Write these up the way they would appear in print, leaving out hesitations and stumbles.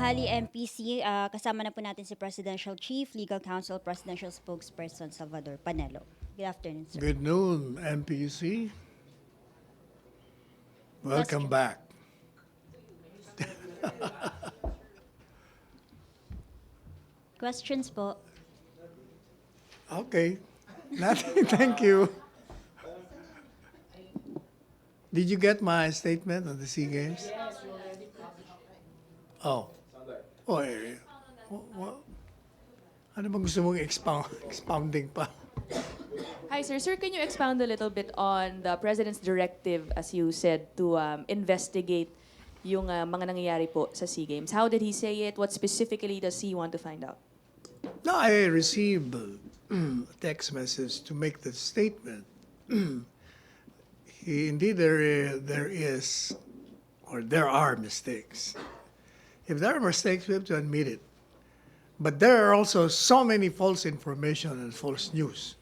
tanghali, MPC. Kasama na po natin si Presidential Chief, Legal Counsel, Presidential Spokesperson Salvador Panelo. Good afternoon, sir. Good noon, MPC. Welcome Question. back. Questions po. Okay. Nothing. Thank you. Did you get my statement on the SEA Games? Oh. Oh, ano bang gusto mong expounding pa? Hi, sir. Sir, can you expound a little bit on the President's directive, as you said, to investigate yung mga nangyayari po sa SEA Games? How did he say it? What specifically does he want to find out? No, I received a text message to make the statement. Indeed, there is, or there are mistakes. If there are mistakes, we have to admit it. But there are also so many false information and false news.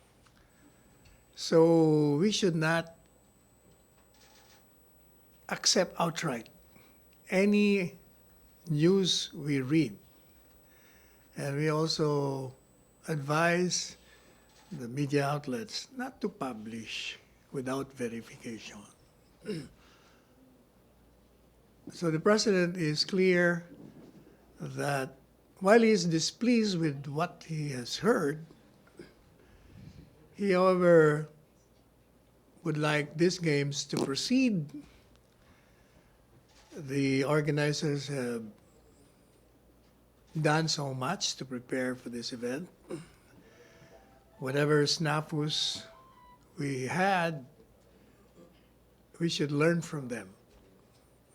So we should not accept outright any news we read. And we also advise the media outlets not to publish without verification. So the president is clear that while he is displeased with what he has heard, he, however, would like these games to proceed. The organizers have done so much to prepare for this event. Whatever snafus we had, we should learn from them.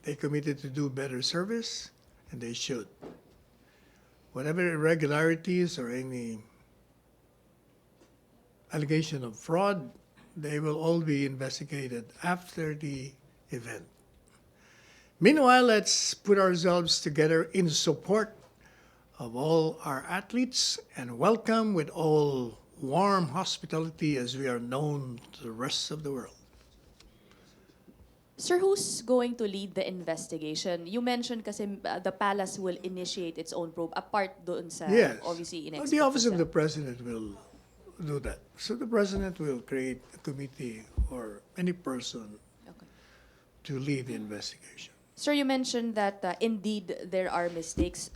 They committed to do better service, and they should. Whatever irregularities or any allegation of fraud, they will all be investigated after the event. Meanwhile, let's put ourselves together in support of all our athletes and welcome with all warm hospitality as we are known to the rest of the world. Sir, who's going to lead the investigation? You mentioned kasi the palace will initiate its own probe apart doon sa Yes. obviously in The office of the president will do that. So the president will create a committee or any person Okay. to lead the investigation. Sir, you mentioned that indeed there are mistakes.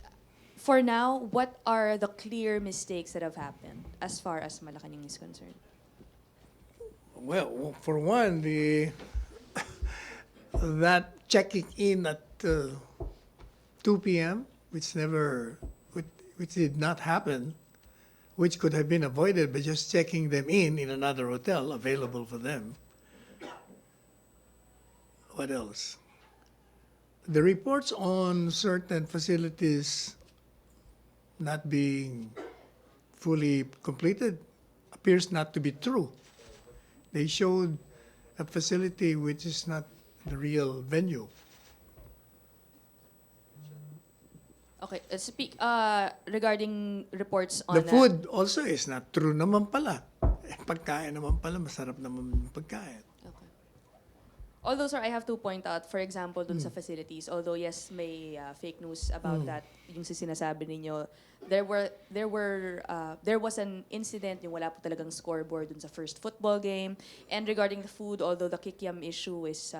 For now, what are the clear mistakes that have happened as far as Malacañang is concerned? Well, for one, that checking in at 2 p.m., which did not happen, which could have been avoided by just checking them in another hotel available for them. What else? The reports on certain facilities not being fully completed appears not to be true. They showed a facility which is not the real venue. Okay, regarding reports on The food also is not true naman pala. Pagkain naman pala, masarap naman yung pagkain. Okay. Although, sir, I have to point out, for example, dun sa facilities, although yes, may fake news about that, yung sinasabi ninyo, there was an incident, yung wala po talagang scoreboard dun sa first football game. And regarding the food, although the kikiam issue is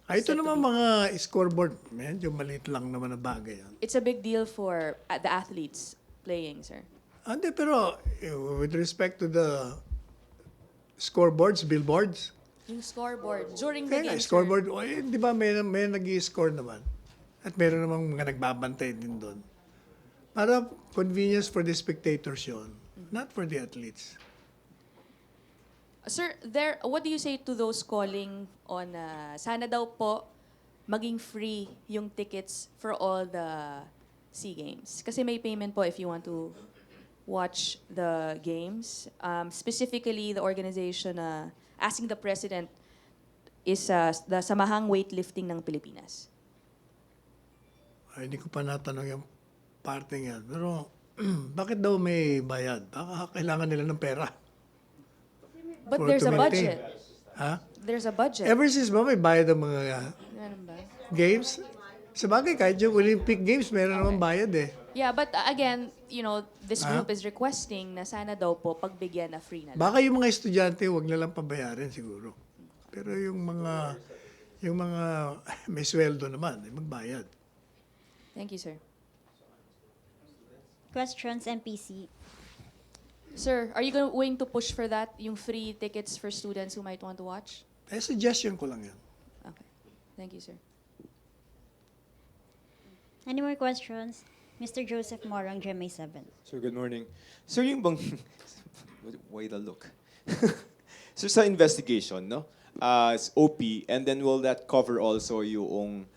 Ito said to naman be- mga scoreboard, medyo maliit lang naman na bagay yan. it's a big deal for the athletes playing, sir. Hindi, pero with respect to the scoreboards, billboards, Yung scoreboard during the kaya game, nga, scoreboard, di ba may nag-i-score naman? At meron namang mga nagbabantay din doon. Para convenience for the spectators yun, not for the athletes. Sir, what do you say to those calling on sana daw po maging free yung tickets for all the SEA Games? Kasi may payment po if you want to watch the games. Specifically, the organization asking the president is the Samahang Weightlifting ng Pilipinas. Ay, hindi ko pa natanong yung parte yan. Pero, bakit daw may bayad? Baka kailangan nila ng pera. But For there's to a maintain. budget. Ha? There's a budget. Ever since ba may bayad ang mga Ganun ba? games? Sa bagay, kahit yung Olympic Games, meron naman bayad eh. Yeah, but again, you know, this group is requesting na sana daw po pagbigyan na free na lang. Baka yung mga estudyante, wag na lang pabayarin siguro. Pero yung mga may sweldo naman, magbayad. Thank you, sir. Questions, MPC. Sir, are you going to push for that, yung free tickets for students who might want to watch? Suggestion ko lang yan. Okay. Thank you, sir. Any more questions? Mr. Joseph Morang, GMA 7. Sir, good morning. Sir, yung bang... Why the look? So, sa investigation, no? It's Opie, and then will that cover also yung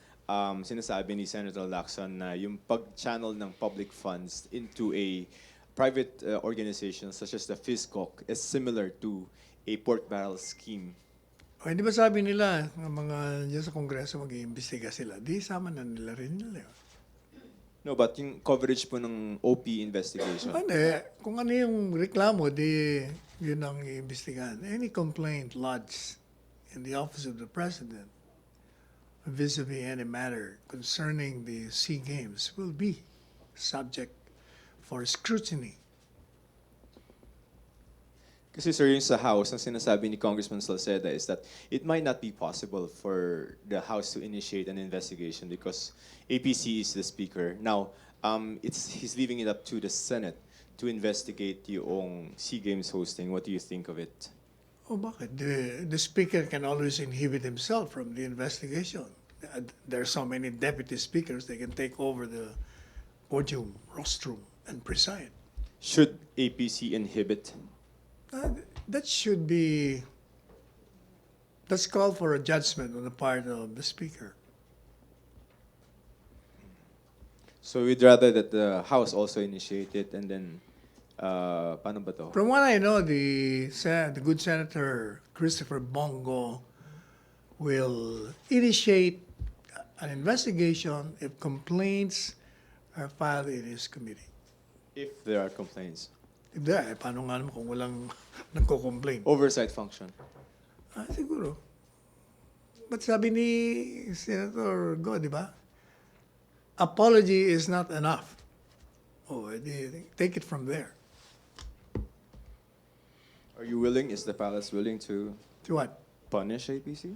sinasabi ni Senator Lacson na yung pag-channel ng public funds into a private organization such as the FISCOC is similar to a pork barrel scheme? O, hindi ba sabi nila, ng mga dyan sa Kongreso mag-iimbestiga sila, di sama na nila rin nila. No, but yung coverage po ng OP investigation. Hindi, kung ano yung reklamo, di yun ang iimbestigahan. Any complaint lodged in the office of the President vis-a-vis any matter concerning the SEA Games will be subject for scrutiny. Kasi sir, yung sa House, ang sinasabi ni Congressman Salceda is that it might not be possible for the House to initiate an investigation because APC is the Speaker. Now, he's leaving it up to the Senate to investigate yung SEA Games hosting. What do you think of it? Oh, bakit? The Speaker can always inhibit himself from the investigation. There are so many deputy speakers, they can take over the podium, rostrum, and preside. Should APC inhibit? That should be, that's called for a judgment on the part of the Speaker. So we'd rather that the House also initiate it and then, paano ba to? From what I know, the good Senator Christopher Bongo will initiate an investigation if complaints are filed in his committee. If there are complaints. If there, paano nga naman kung walang nagko-complain? Oversight function. Siguro. But sabi ni Senator Go, di ba? Apology is not enough. Oh, take it from there. Are you willing, is the palace willing to To what? punish APC?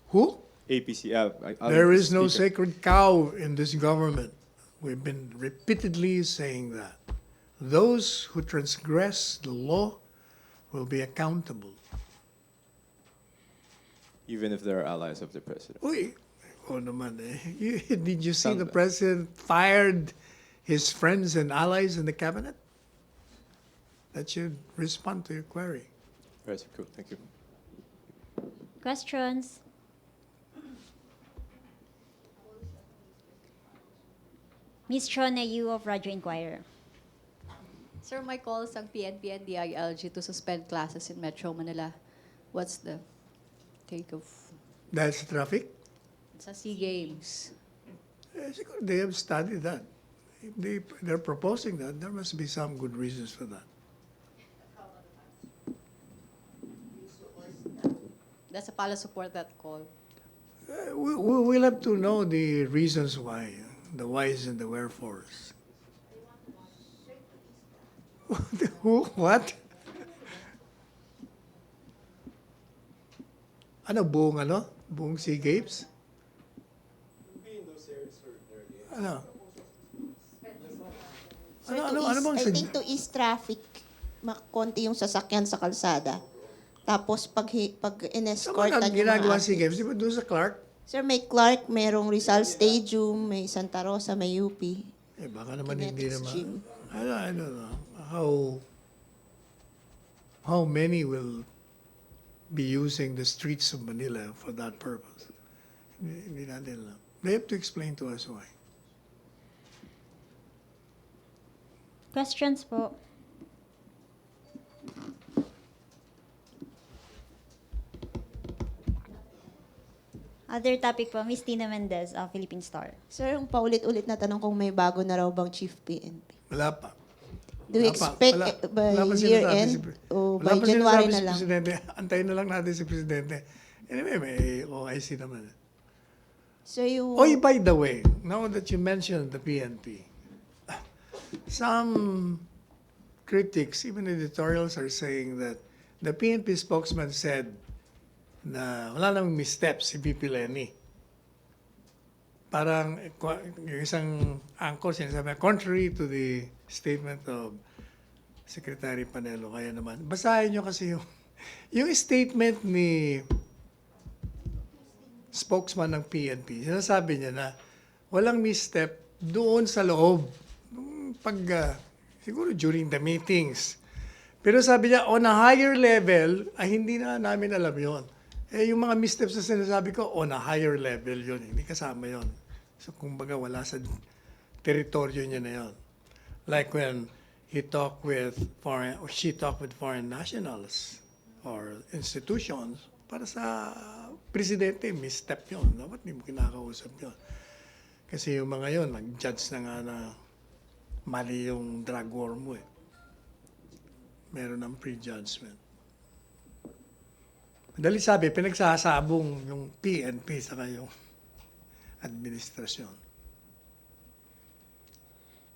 Who? APC, There is no Speaker. sacred cow in this government. We've been repeatedly saying that. Those who transgress the law will be accountable. Even if there are allies of the president. Uy, naman eh. Did you see the Saan ba? president fired his friends and allies in the cabinet? That should respond to your query. Right, cool, thank you. Questions? Ms. Chona Yu of Radio Inquirer. Sir, may calls ang PNP and DILG to suspend classes in Metro Manila. What's the take of That's traffic. sa SEA Games? Siguro they have studied that. If they're proposing that, there must be some good reasons for that. Does the palace support that call? We'll have to know the reasons why, the whys and the wherefores. Who? What? Ano, buong SEA Games? Ano? Ano bang I think to ease traffic, konti yung sasakyan sa kalsada. Tapos pag Saan in-escortan ang yung mga ginagawa SEA Games? athletes. Di ba doon sa Clark? Sir, may Clark, merong Rizal Stadium, may Santa Rosa, may UP. Baka naman hindi Kinetics naman. gym. I don't know. How many will be using the streets of Manila for that purpose? Hindi natin alam. They have to explain to us why. Questions po? Other topic po, Ms. Tina Mendez of Philippine Star. Sir, yung paulit-ulit na tanong kung may bago na raw bang Chief PNP. Wala pa. Do you expect by wala pa year sinasabi end wala o by pa January sinasabi na si lang? Presidente. Antayin na lang natin si Presidente. Anyway, may OIC naman. So yung... Oh, by the way, now that you mentioned the PNP, some critics, even editorials, are saying that the PNP spokesman said na wala namang missteps si VP Lenny. Parang yung isang anchor sinasabi, contrary to the statement of Secretary Panelo, kaya naman, basahin nyo kasi yung statement ni spokesman ng PNP, sinasabi niya na walang misstep doon sa loob. Siguro during the meetings. Pero sabi niya, on a higher level, ay hindi na namin alam yon. Eh, yung mga missteps na sinasabi ko, on a higher level yun. Hindi kasama yon. So, kumbaga, wala sa teritoryo niya na yon. Like when he talked with foreign, or she talked with foreign nationals or institutions, para sa presidente, misstep yun. Dapat hindi mo kinakausap yun. Kasi yung mga yun, nag-judge na nga na mali yung drug war mo eh. Meron ng prejudgment. Madali sabi, pinagsasabong yung PNP sa kayong administrasyon.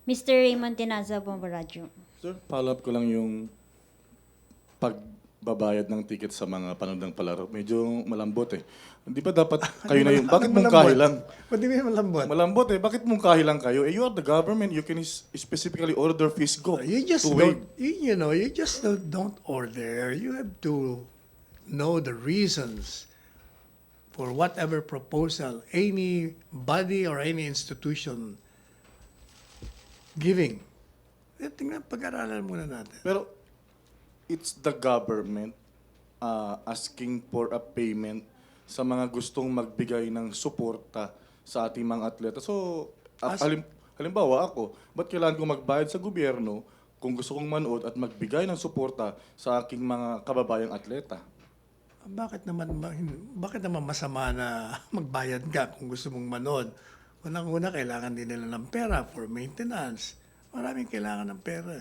Mr. Raymond Tinaza, Bomboradyo. Sir, follow up ko lang yung pagbabayad ng ticket sa mga panood ng palaro. Medyo malambot eh. Hindi ba dapat kayo na yung... Bakit mungkahi lang? Ba't di ba malambot? Malambot eh. Bakit mungkahi lang kayo? Eh, you are the government. You can specifically order fees go. You just to don't, waive. you just don't order. You have to know the reasons for whatever proposal any body or any institution giving. Tingnan, pag-aralan muna natin. Pero it's the government asking for a payment sa mga gustong magbigay ng suporta sa ating mga atleta. So, halimbawa ako, ba't kailangan ko magbayad sa gobyerno kung gusto kong manood at magbigay ng suporta sa aking mga kababayang atleta? Bakit naman masama na magbayad ka kung gusto mong manood? Unang-una, kailangan din nila ng pera for maintenance. Maraming kailangan ng pera.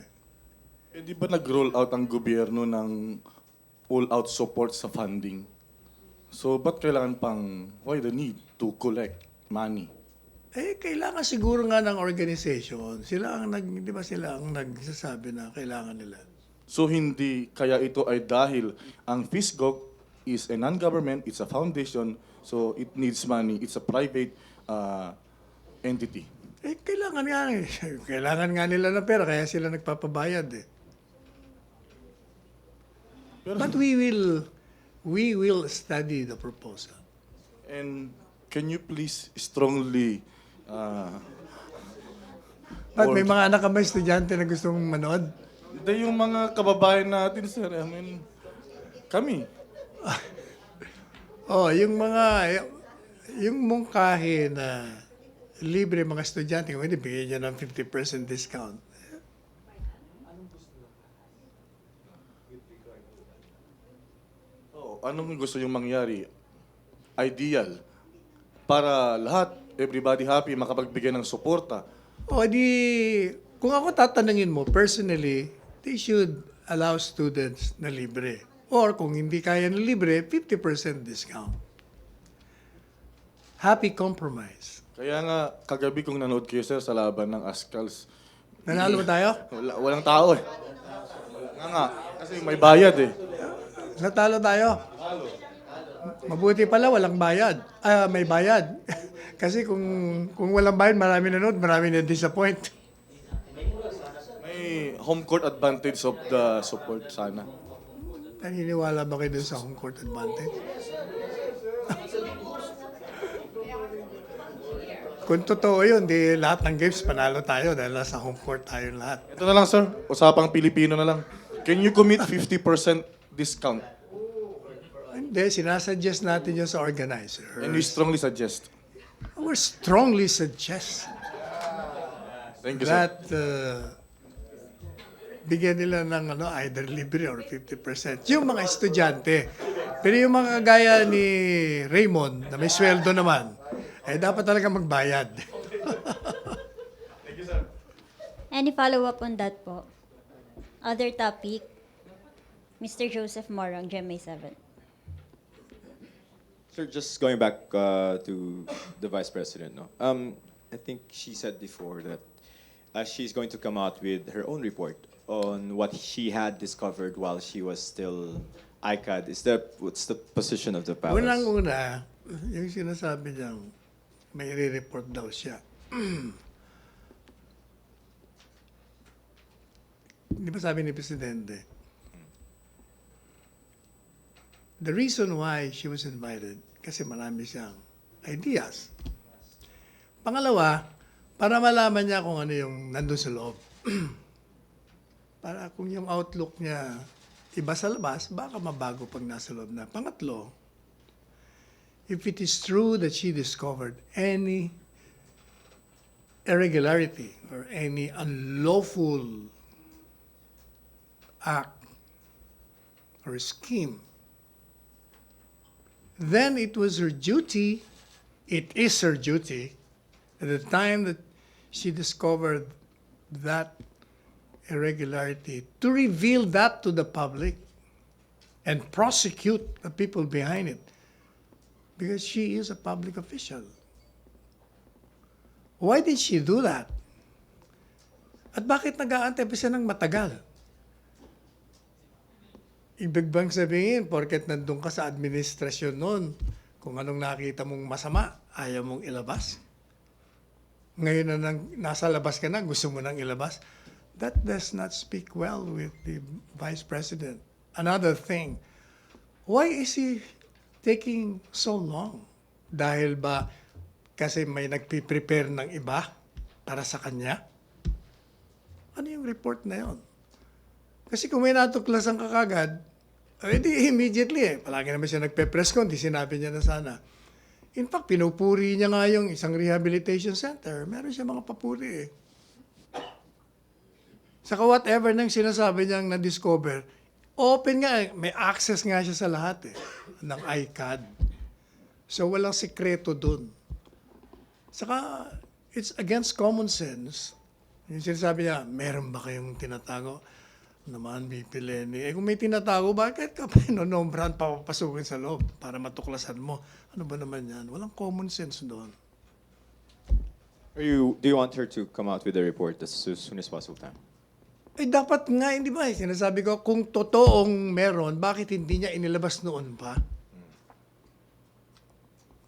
Eh, di ba nag-roll out ang gobyerno ng all-out support sa funding? So, ba't kailangan why the need to collect money? Eh, kailangan siguro nga ng organization. Di ba sila ang nagsasabi na kailangan nila? So, hindi kaya ito ay dahil ang FISGOC is a non-government, it's a foundation, so it needs money. It's a private entity. Eh, kailangan nga eh. Kailangan nga nila ng pera, kaya sila nagpapabayad eh. But we will study the proposal. And can you please strongly At may mga anak ka ba estudyante na gustong manood? Hindi yung mga kababayan natin, sir. I mean, kami. Yung mungkahi na libre mga estudyante, kung hindi, bigyan niya ng 50% discount. Anong gusto yung mangyari? Ideal. Para lahat, everybody happy, makapagbigay ng suporta. Kung ako tatanungin mo, personally, they should allow students na libre. Or kung hindi kaya na libre, 50% discount. Happy compromise. Kaya nga, kagabi kong nanood kayo, sir, sa laban ng Ascals. Nanalo ba tayo? Walang tao eh. Nga, kasi may bayad eh. Natalo tayo. Mabuti pala, walang bayad. May bayad. Kasi kung walang bayad, marami nanood, marami na disappoint. May home court advantage of the support sana. Naniniwala ba kayo dun sa home court advantage? Kung totoo yun, di lahat ng games panalo tayo dahil nasa home court tayo lahat. Ito na lang, sir. Usapang Pilipino na lang. Can you commit 50% discount? Hindi, sinasuggest natin yun sa organizer. And we strongly suggest. We strongly suggest Thank you, sir. that bigyan nila ng either libre or 50%. Yung mga estudyante. Pero yung mga gaya ni Raymond, na may sweldo naman, ay dapat talaga magbayad. Any follow-up on that po? Other topic? Mr. Joseph Morong, GMA 7. Sir, just going back to the Vice President, no? I think she said before that she's going to come out with her own report on what she had discovered while she was still ICAD. What's the position of the palace? Unang-una, yung sinasabi niyang may re-report daw siya. Di ba sabi ni Presidente, the reason why she was invited, kasi marami siyang ideas. Pangalawa, para malaman niya kung ano yung nandun sa loob. Para kung yung outlook niya iba sa labas, baka mabago pag nasa loob na. Pangatlo, if it is true that she discovered any irregularity or any unlawful act or scheme, then it was her duty, it is her duty, at the time that she discovered that irregularity, to reveal that to the public and prosecute the people behind it. Because she is a public official. Why did she do that? At bakit nag-aantay pa siya ng matagal? Ibig bang sabihin, porket nandun ka sa administrasyon noon, kung anong nakita mong masama, ayaw mong ilabas? Ngayon na nasa labas ka na, gusto mo nang ilabas? That does not speak well with the Vice President. Another thing, why is he taking so long? Dahil ba kasi may nagpiprepare ng iba para sa kanya? Ano yung report na yon? Kasi kung may natuklasan ka kagad, di immediately palagi naman siya nagpe-press con, di sinabi niya na sana. In fact, pinupuri niya nga yung isang rehabilitation center. Meron siya mga papuri Saka whatever nang sinasabi niyang na-discover, open nga, may access nga siya sa lahat ng ICAD. So walang sekreto dun. Saka, it's against common sense. Yung sinasabi niya, meron ba kayong tinatago? Naman, BP Lenny. Kung may tinatago, bakit ka pinonombrahan papapasukin sa loob para matuklasan mo? Ano ba naman yan? Walang common sense doon. Do you want her to come out with a report as soon as possible time? Dapat nga, hindi ba? Sinasabi ko, kung totoong meron, bakit hindi niya inilabas noon pa?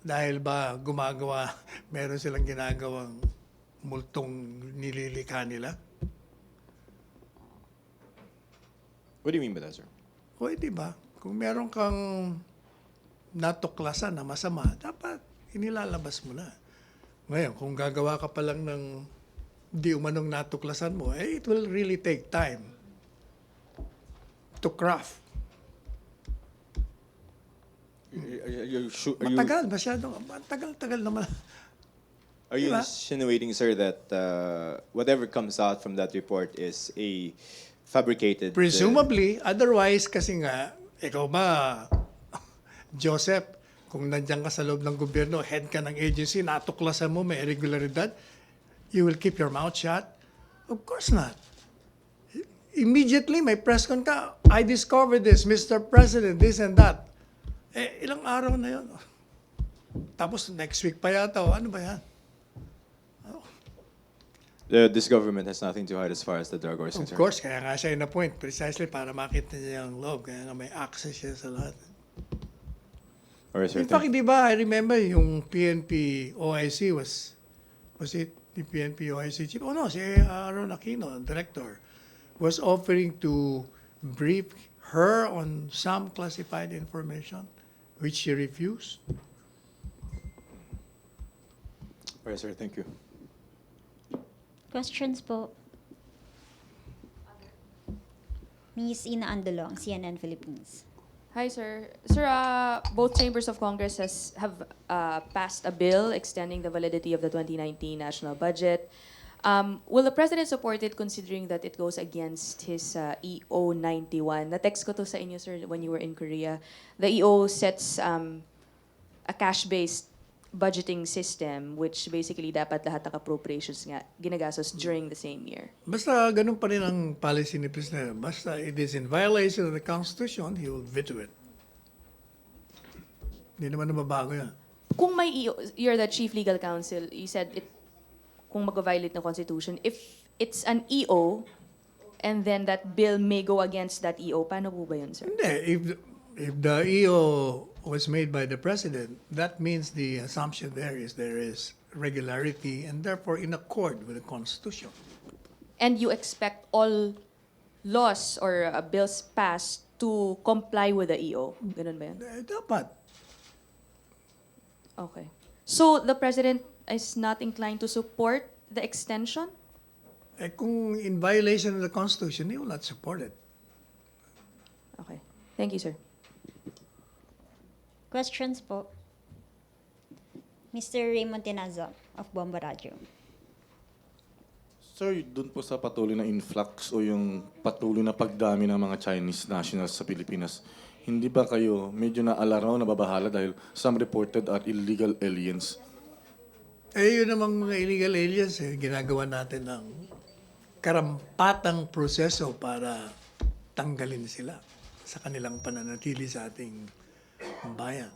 Dahil ba gumagawa, meron silang ginagawang multong nililika nila? What do you mean by that, sir? O, di ba? Kung meron kang natuklasan na masama, dapat inilalabas mo na. Ngayon, kung gagawa ka pa lang ng di umanong natuklasan mo, it will really take time to craft. Matagal, masyado. Tagal naman. Are you Diba? insinuating, sir, that whatever comes out from that report is a fabricated... Presumably, otherwise kasi nga, ikaw ba, Joseph, kung nandiyan ka sa loob ng gobyerno, head ka ng agency, natuklasan mo may irregularidad, you will keep your mouth shut? Of course not. Immediately, may press con ka, I discovered this, Mr. President, this and that. Ilang araw na yun. Tapos next week pa yata, ano ba yan? This government has nothing to hide as far as the drug war is Of concerned. course, kaya nga siya in-appoint precisely para makita niya yung loob. Kaya nga may access siya sa lahat. Alright, sir. In fact, di ba, I remember yung PNP OIC was it the PNP OIC chief? Oh no, si Aaron Aquino, director, was offering to brief her on some classified information, which she refused. Alright, sir. Thank you. Questions po? Ms. Ina Andolong, CNN Philippines. Hi, sir. Sir, both chambers of Congress have passed a bill extending the validity of the 2019 national budget. Will the President support it considering that it goes against his EO 91? Na-text ko to sa inyo, sir, when you were in Korea. The EO sets a cash-based budgeting system which basically dapat lahat ng appropriations nga ginagastos during the same year. Basta ganun pa rin ang policy ni President. Basta it is in violation of the Constitution, he will veto it. Hindi naman nababago yan. Kung may EO, you're the chief legal counsel, you said it, kung mag-violate ng Constitution, if it's an EO, and then that bill may go against that EO, paano po ba yun, sir? Hindi, if the EO was made by the president, that means the assumption there is regularity and therefore in accord with the Constitution. And you expect all laws or bills passed to comply with the EO? Ganun ba yun? Dapat. Okay. So the president is not inclined to support the extension? Kung in violation of the Constitution, he will not support it. Okay. Thank you, sir. Questions po? Mr. Raymond Tinaza of Bomba Radio. Sir, dun po sa patuloy na influx o yung patuloy na pagdami ng mga Chinese nationals sa Pilipinas, hindi ba kayo medyo na-alarm o nababahala dahil some reported are illegal aliens? Yun namang mga illegal aliens, ginagawa natin ng karampatang proseso para tanggalin sila sa kanilang pananatili sa ating bayan.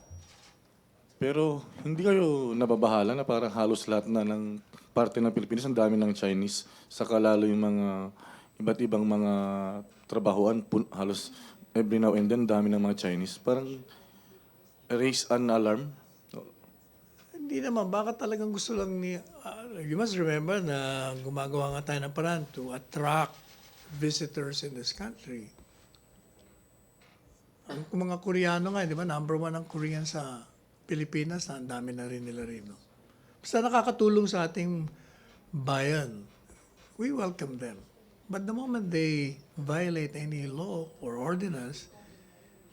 Pero hindi kayo nababahala na parang halos lahat na ng parte ng Pilipinas, ang dami ng Chinese, saka lalo yung mga iba't ibang mga trabahuan, halos every now and then, dami ng mga Chinese. Parang raise an alarm. Hindi naman, baka talagang gusto lang ni... you must remember na gumagawa nga tayo ng paraan to attract visitors in this country. Ang mga Koreano nga, di ba, number 1 ang Korean sa Pilipinas, ang dami na rin nila rin. No? Basta nakakatulong sa ating bayan. We welcome them. But the moment they violate any law or ordinance,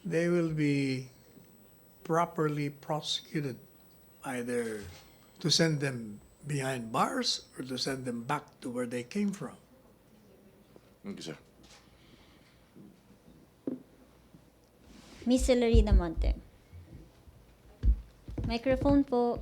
they will be properly prosecuted, either to send them behind bars or to send them back to where they came from. Thank you, sir. Miss Celerina Monte. Microphone po.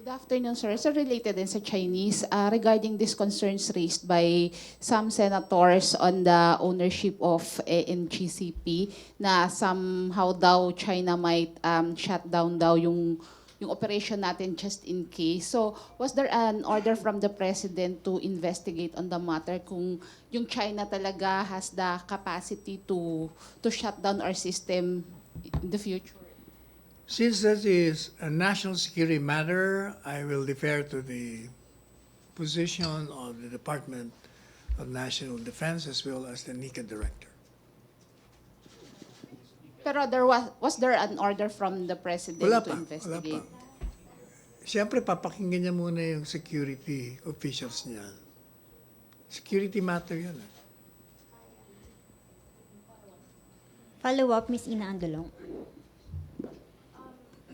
Good afternoon, sir. So related din sa Chinese, regarding these concerns raised by some senators on the ownership of MGCP na somehow daw China might shut down daw yung operation natin just in case. So was there an order from the president to investigate on the matter kung yung China talaga has the capacity to shut down our system in the future? Since that is a national security matter, I will defer to the position of the Department of National Defense as well as the NICA director. Pero was there an order from the president Wala to pa. investigate? Siyempre, papakinggan niya muna yung security officials niya. Security matter yan. Follow up, Miss Ina Andolong.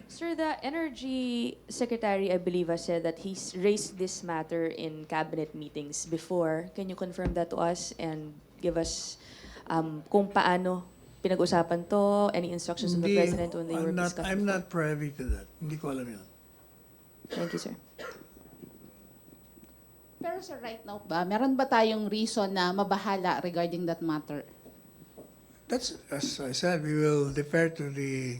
Sir, the Energy Secretary, I believe, has said that he's raised this matter in cabinet meetings before. Can you confirm that to us and give us kung paano pinag-usapan to, any instructions from the President when they were discussed I'm before? not privy to that. Hindi ko alam yun. Thank you, sir. Pero sir, right now ba, meron ba tayong reason na mabahala regarding that matter? That's, as I said, we will defer to the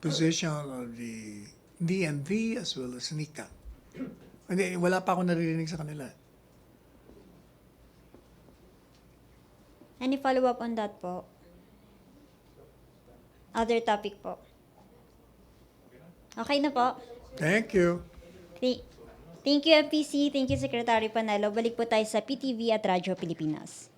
position of the DNV as well as NICA. Hindi, wala pa ako naririnig sa kanila. Any follow-up on that po? Other topic po? Okay na po. Thank you. Thank you, MPC. Thank you, Secretary Panelo. Balik po tayo sa PTV at Radyo Pilipinas.